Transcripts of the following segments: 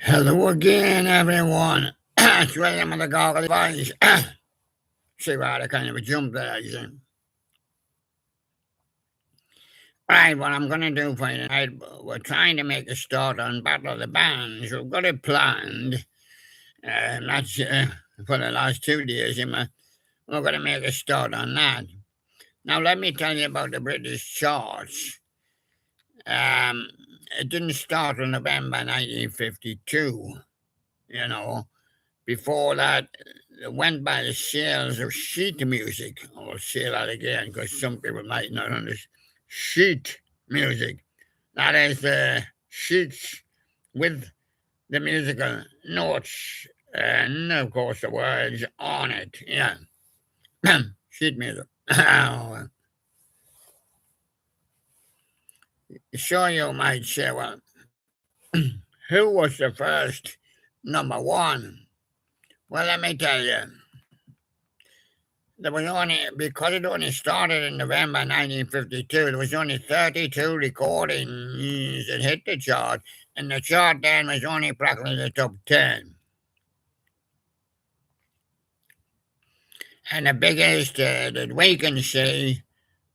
Hello again, everyone. It's William with the Goggle Voice. See what I kind of a jump there, you see. Right, what I'm going to do for you tonight, we're trying to make a start on Battle of the Bands. We've got it planned. That's for the last 2 days. We're going to make a start on that. Now, let me tell you about the British charts. Um, it didn't start in November 1952, you know. Before that, it went by the sales of sheet music. I'll say that again because some people might not understand. Sheet music. That is the sheets with the musical notes and, of course, the words on it. Yeah. Sheet music. Sure, you might say, well, who was the first number one? Well, let me tell you. There was only, because it only started in November 1952, there was only 32 recordings that hit the chart, and the chart then was only practically the top 10. And the biggest that we can see,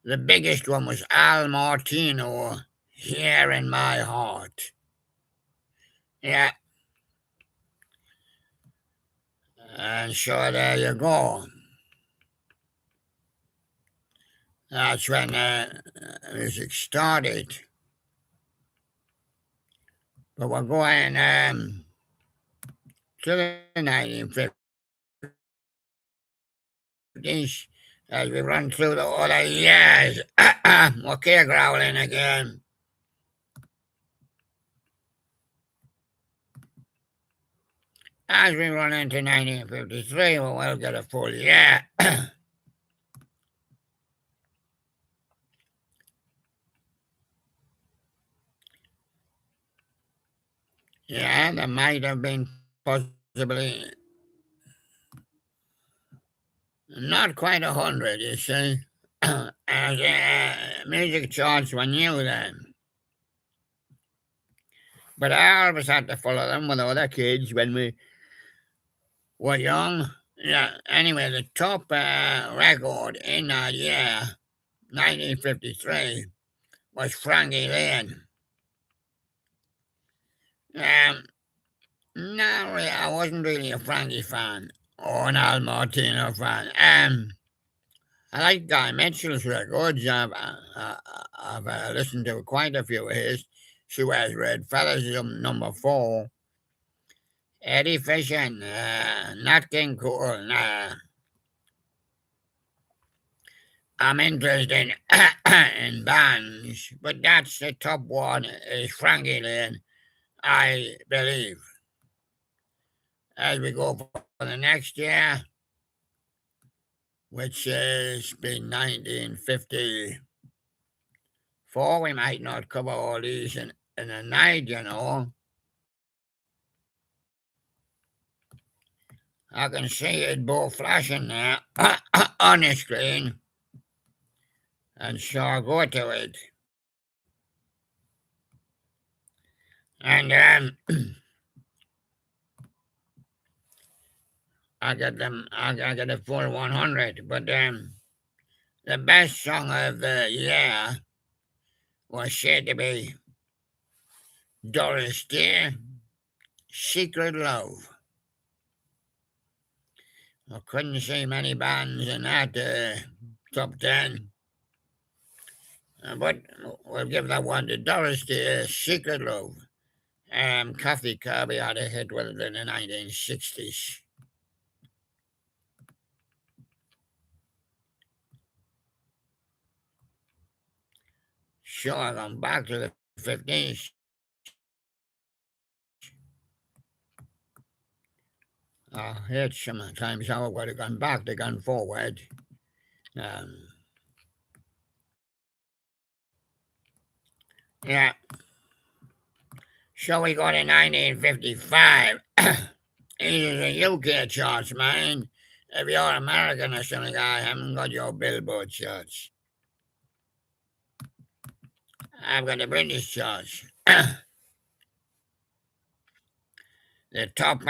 the biggest one was Al Martino, Here in My Heart. Yeah. And so there you go. That's when music started. But we're going to the 1950s as we run through the other years. Okay, growling again. As we run into 1953, we'll get a full year. Yeah, there might have been possibly not quite 100, you see. As music charts were new then. But I always had to follow them with other kids when we were young. Yeah, anyway, the top record in that year, 1953, was Frankie Lane. No, really, I wasn't really a Frankie fan or an Al Martino fan. I like Guy Mitchell's records. I've listened to quite a few of his. She Wears Red Feathers is number 4. Eddie Fisher, Nat King Cole. I'm interested in bands, but that's the top one is Frankie Lane, I believe. As we go for the next year, which has been 1954, we might not cover all these in a night, you know. I can see it both flashing there on the screen, and so I'll go to it. And I get a full 100, but the best song of the year was said to be Doris Day, Secret Love. I couldn't see many bands in that top 10, but we'll give that one to Doris Day, Secret Love. Kathy Kirby had a hit with it in the 1960s. Sure, I gone back to the 50s. Hits sometimes how I would have gone back, they gone forward. Yeah. So we go to 1955. These are the UK charts, man. If you're American or something, I haven't got your Billboard charts. I've got the British charts. The top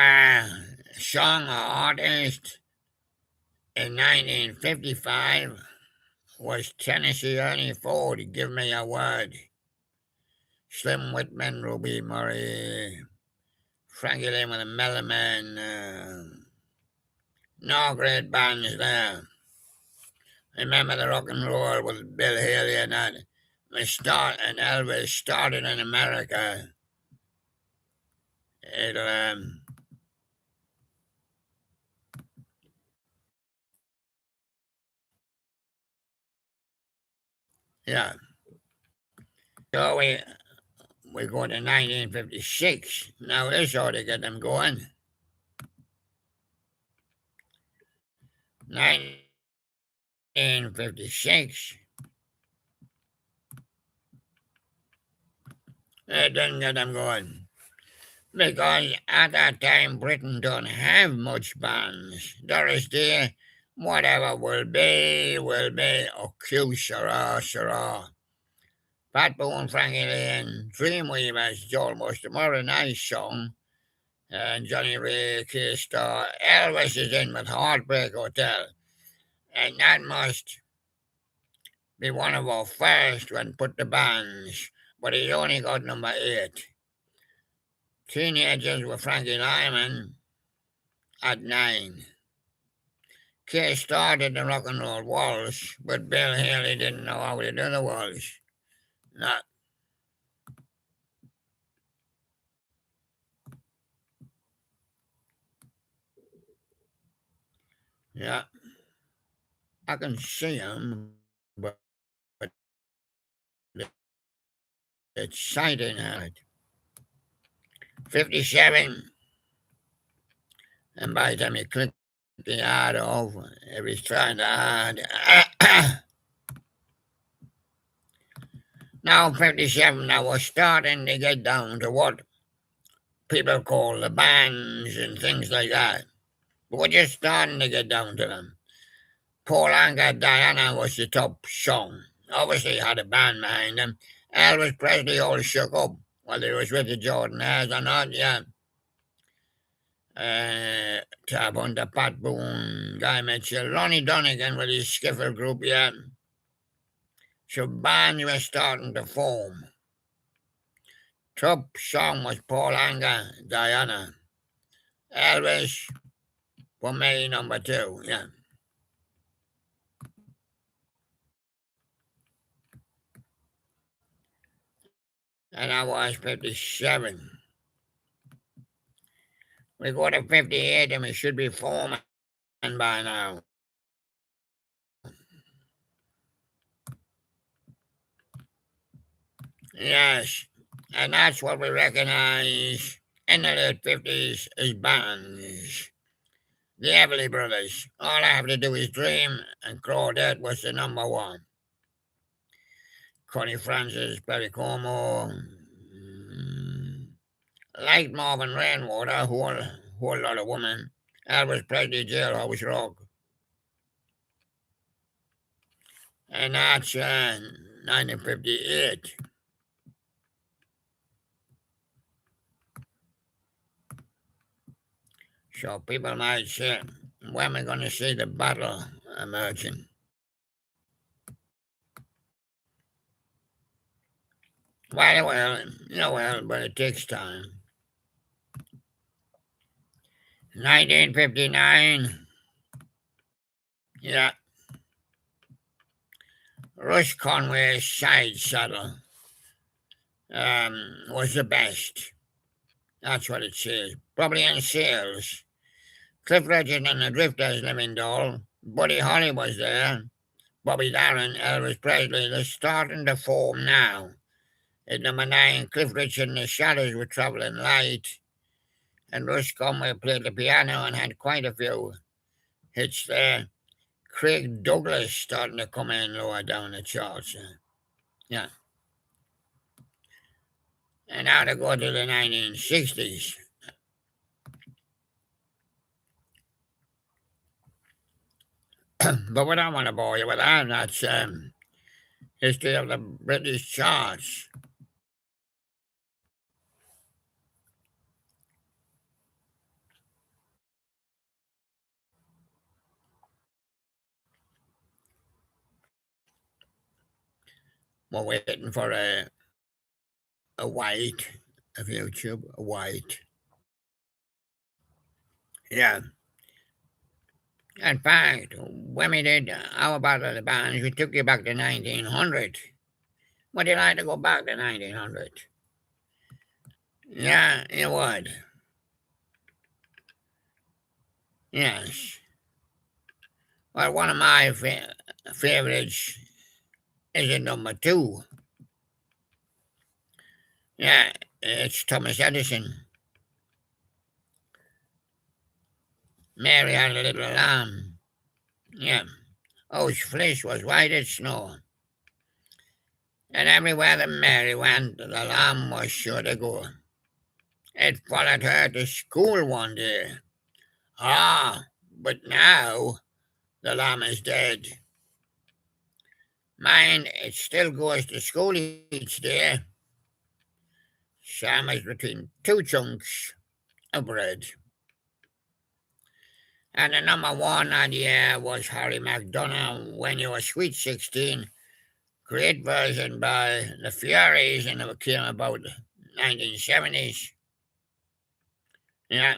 song or artist in 1955 was Tennessee Ernie Ford, Give Me a Word. Slim Whitman, Ruby Murray, Frankie Lane with the Melloman. No great bands there. Remember the rock and roll with Bill Haley and that. And Elvis started in America. It'll yeah. So we go to 1956. Now this ought to get them going. 1956. It didn't get them going. Because at that time Britain don't have much bands. Doris Day, whatever will be, oh Q Sarah, Sarah. Pat Boone, Frankie Lane, Dreamweavers, Joel Mustamore, Nice Song, and Johnny Ray, K-Star. Elvis is in with Heartbreak Hotel. And that must be one of our first when put the bands, but he only got number 8. Teenagers with Frankie Lyman at 9. Kay started the rock and roll waltz, but Bill Haley didn't know how to do the waltz. No. Yeah, I can see him, but it's sighting at it. 57, and by the time you click the ad off, if he's trying to add. Now, 57, now we're starting to get down to what people call the bands and things like that. But we're just starting to get down to them. Paul Anka, Diana was the top song. Obviously, had a band behind them. Elvis Presley all shook up, whether he was with the Jordanaires or not, yeah. Tap on the Pat Boone, Guy Mitchell, Ronnie Donegan with his skiffle group, yeah. So bands were starting to form. Top song was Paul Anka, Diana. Elvis for me, number 2, yeah. And I was 57. We go to 58 and we should be forming by now. Yes, and that's what we recognize in the late 50s as bands. The Everly Brothers. All I have to do is dream, and Claudette was the number 1. Connie Francis, Perry Como, like Marvin Rainwater, whole lot of women. Elvis Presley, Jailhouse Rock. And that's 1958. So people might say, when are we going to see the battle emerging? Well, but it takes time. 1959, yeah, Rush Conway's Side Saddle was the best. That's what it says. Probably in sales. Cliff Richard and the Drifters, Living Doll. Buddy Holly was there. Bobby Darin, Elvis Presley. They're starting to form now. At number 9, Cliff Richard and the Shadows were traveling light. And Rush Conway played the piano and had quite a few hits there. Craig Douglas starting to come in lower down the charts. Yeah. And now to go to the 1960s. But we don't want to bore you with that. That's history of the British charts. We're waiting for a white of YouTube, a white. Yeah. In fact, when we did our Battle of the Bands, we took you back to 1900. Would you like to go back to 1900? Yeah, you would. Yes. Well, one of my favorites is at number two. Yeah, it's Thomas Edison. Mary had a little lamb. Yeah. Whose flesh was white as snow. And everywhere that Mary went, the lamb was sure to go. It followed her to school one day. Ah, but now the lamb is dead. Mine, it still goes to school each day. Sandwiched between two chunks of bread. And the number one idea was Harry McDonough, When You Were Sweet 16. Great version by the Furies, and it came about 1970s. Yeah.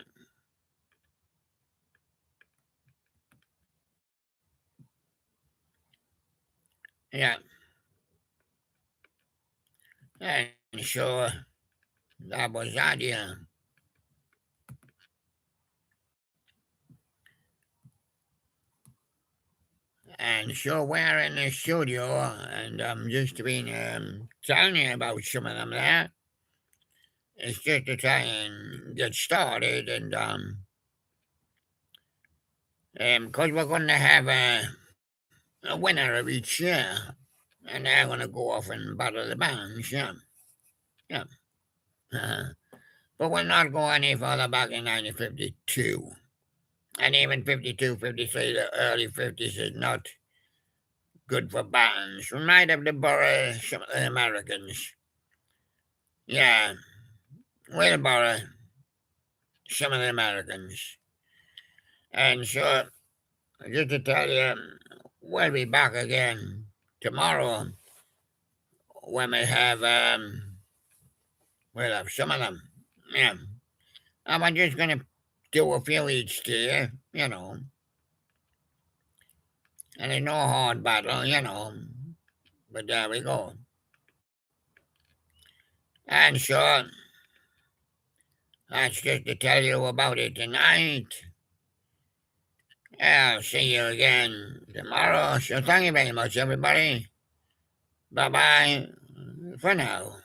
Yeah. And so that was that, yeah. And so we're in the studio, and I'm just been telling you about some of them there. It's just to try and get started, and because we're going to have a winner of each year, and they're going to go off and battle the bands, yeah, yeah. But we'll not go any further back in 1952, and even 52, 53, the early 50s is not good for bands. We might have to borrow some of the Americans. Yeah, we'll borrow some of the Americans. And so, just to tell you, we'll be back again tomorrow when we'll have some of them. Yeah. And we're just going to do a few each day, you know. And it's no hard battle, you know. But there we go. And so, that's just to tell you about it tonight. I'll see you again tomorrow. So thank you very much, everybody. Bye bye for now.